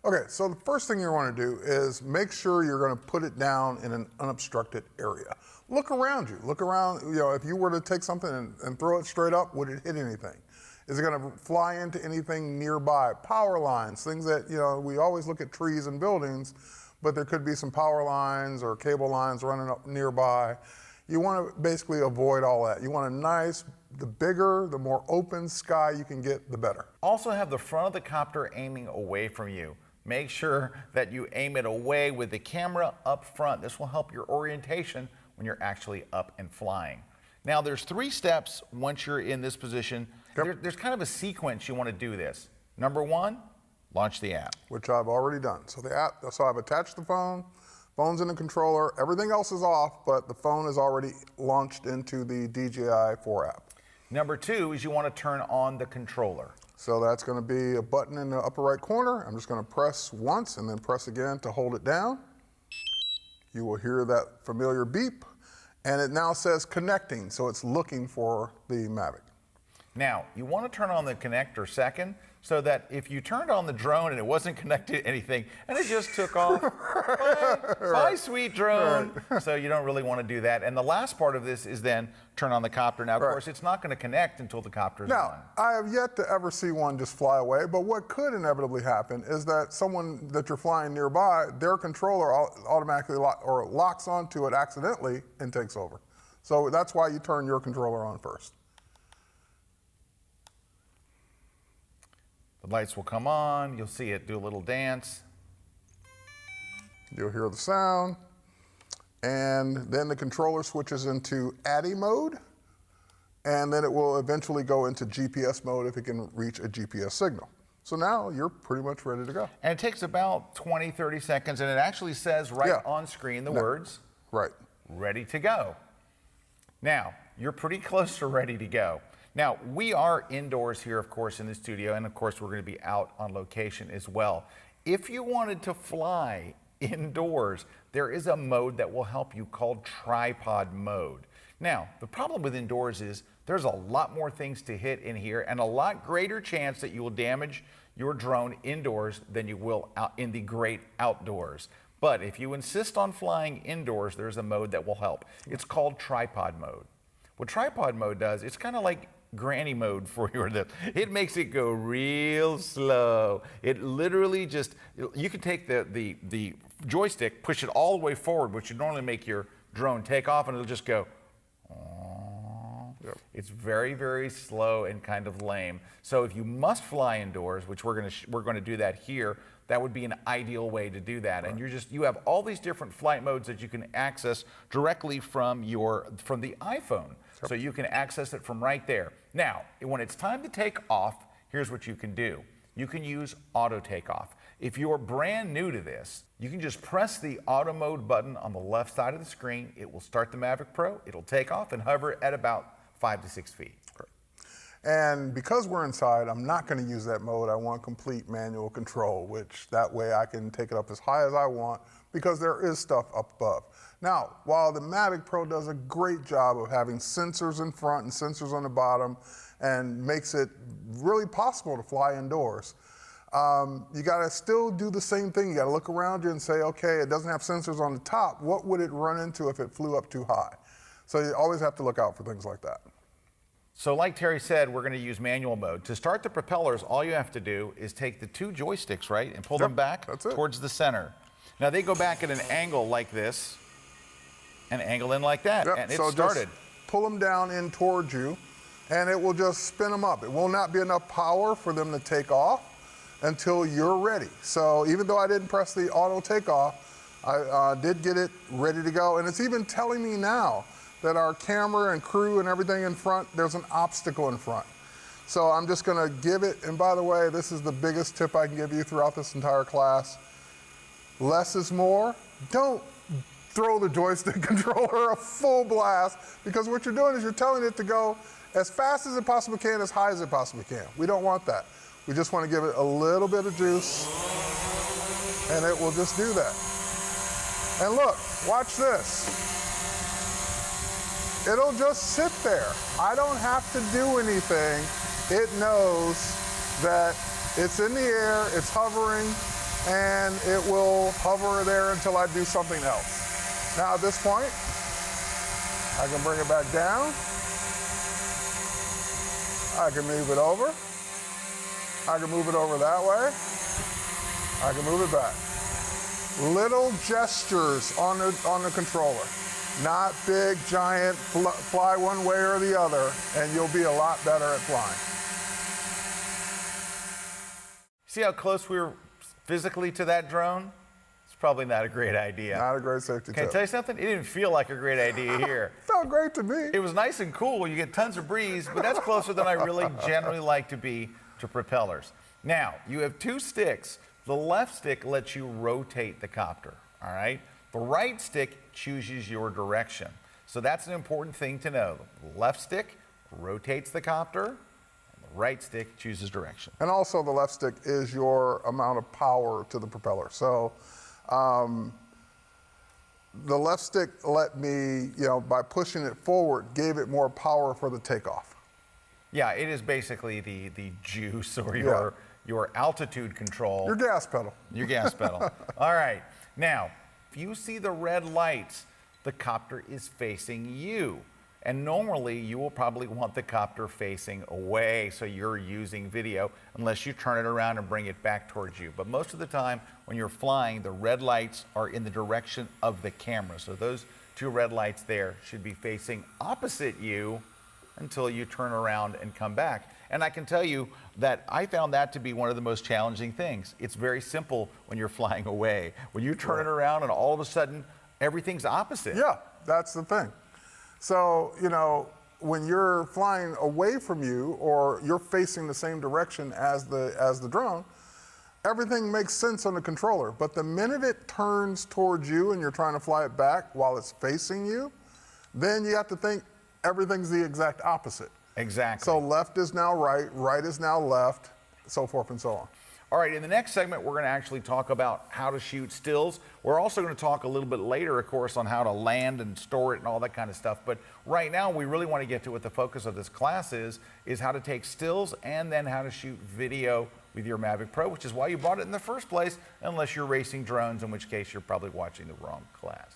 Okay, so the first thing you want to do is make sure you're going to put it down in an unobstructed area. Look around you. Look around, if you were to take something and throw it straight up, would it hit anything? Is it going to fly into anything nearby? Power lines, things that, we always look at trees and buildings, but there could be some power lines or cable lines running up nearby. You want to basically avoid all that. You want the bigger, the more open sky you can get, the better. Also have the front of the copter aiming away from you. Make sure that you aim it away with the camera up front. This will help your orientation when you're actually up and flying. Now there's 3 steps once you're in this position. Yep. There's kind of a sequence you want to do this. Number 1, launch the app. Which I've already done. So I've attached the phone, phone's in the controller, everything else is off, but the phone is already launched into the DJI 4 app. Number 2 is you want to turn on the controller. So that's going to be a button in the upper right corner. I'm just going to press once and then press again to hold it down. You will hear that familiar beep, and it now says connecting, so it's looking for the Mavic. Now, you want to turn on the connector second, so that if you turned on the drone and it wasn't connected to anything and it just took off, bye, sweet drone. Right. So you don't really want to do that. And the last part of this is then turn on the copter. Now, of course, it's not going to connect until the copter's on. Now, I have yet to ever see one just fly away, but what could inevitably happen is that someone that you're flying nearby, their controller automatically locks onto it accidentally and takes over. So that's why you turn your controller on first. The lights will come on, you'll see it do a little dance. You'll hear the sound, and then the controller switches into ADDI mode, and then it will eventually go into GPS mode if it can reach a GPS signal. So now you're pretty much ready to go. And it takes about 20, 30 seconds, and it actually says on screen the words, ready to go. Now, you're pretty close to ready to go. Now, we are indoors here, of course, in the studio, and of course, we're going to be out on location as well. If you wanted to fly indoors, there is a mode that will help you called tripod mode. Now, the problem with indoors is there's a lot more things to hit in here and a lot greater chance that you will damage your drone indoors than you will out in the great outdoors. But if you insist on flying indoors, there's a mode that will help. It's called tripod mode. What tripod mode does, it's kind of like granny mode for your lift. It makes it go real slow. It literally just, you can take the joystick, push it all the way forward, which would normally make your drone take off, and it'll just go. Yep. It's very, very slow and kind of lame. So if you must fly indoors, which we're going to do that here, that would be an ideal way to do that. Right. And you have all these different flight modes that you can access directly from the iPhone. Yep. So you can access it from right there. Now, when it's time to take off, here's what you can do. You can use auto takeoff. If you're brand new to this, you can just press the auto mode button on the left side of the screen. It will start the Mavic Pro. It'll take off and hover at about 5 to 6 feet. Right. And because we're inside, I'm not going to use that mode. I want complete manual control, which that way I can take it up as high as I want because there is stuff up above. Now, while the Mavic Pro does a great job of having sensors in front and sensors on the bottom and makes it really possible to fly indoors, you got to still do the same thing. You got to look around you and say, okay, it doesn't have sensors on the top. What would it run into if it flew up too high? So you always have to look out for things like that. So like Terry said, we're going to use manual mode. To start the propellers, all you have to do is take the 2 joysticks, right, and pull them back towards the center. Now they go back at an angle like this, and angle in like that, and it started. Just pull them down in towards you, and it will just spin them up. It will not be enough power for them to take off until you're ready. So even though I didn't press the auto takeoff, I did get it ready to go, and it's even telling me now that our camera and crew and everything in front, there's an obstacle in front. So I'm just gonna give it, and by the way, this is the biggest tip I can give you throughout this entire class. Less is more. Don't throw the joystick controller a full blast, because what you're doing is you're telling it to go as fast as it possibly can, as high as it possibly can. We don't want that. We just want to give it a little bit of juice, and it will just do that. And look, watch this. It'll just sit there. I don't have to do anything. It knows that it's in the air, it's hovering, and it will hover there until I do something else. Now at this point, I can bring it back down. I can move it over. I can move it over that way. I can move it back. Little gestures on the controller. Not big, giant, fly one way or the other, and you'll be a lot better at flying. See how close we were physically to that drone? It's probably not a great idea. Not a great safety Can I tip. tell you something? It didn't feel like a great idea here. Felt great to me. It was nice and cool. You get tons of breeze, but that's closer than I really generally like to be to propellers. Now, you have two sticks. The left stick lets you rotate the copter, all right? The right stick chooses your direction. So that's an important thing to know. The left stick rotates the copter, and the right stick chooses direction. And also the left stick is your amount of power to the propeller. So the left stick let me, by pushing it forward, gave it more power for the takeoff. Yeah, it is basically the juice or your altitude control. Your gas pedal. Your gas pedal. All right. Now, if you see the red lights, the copter is facing you. And normally you will probably want the copter facing away so you're using video unless you turn it around and bring it back towards you. But most of the time when you're flying, the red lights are in the direction of the camera. So those two red lights there should be facing opposite you until you turn around and come back. And I can tell you that I found that to be one of the most challenging things. It's very simple when you're flying away. When you turn it around and all of a sudden everything's opposite. Yeah, that's the thing. So, when you're flying away from you or you're facing the same direction as the drone, everything makes sense on the controller. But the minute it turns towards you and you're trying to fly it back while it's facing you, then you have to think everything's the exact opposite. Exactly. So left is now right, right is now left, so forth and so on. All right, in the next segment, we're going to actually talk about how to shoot stills. We're also going to talk a little bit later, of course, on how to land and store it and all that kind of stuff. But right now, we really want to get to what the focus of this class is how to take stills and then how to shoot video with your Mavic Pro, which is why you bought it in the first place, unless you're racing drones, in which case you're probably watching the wrong class.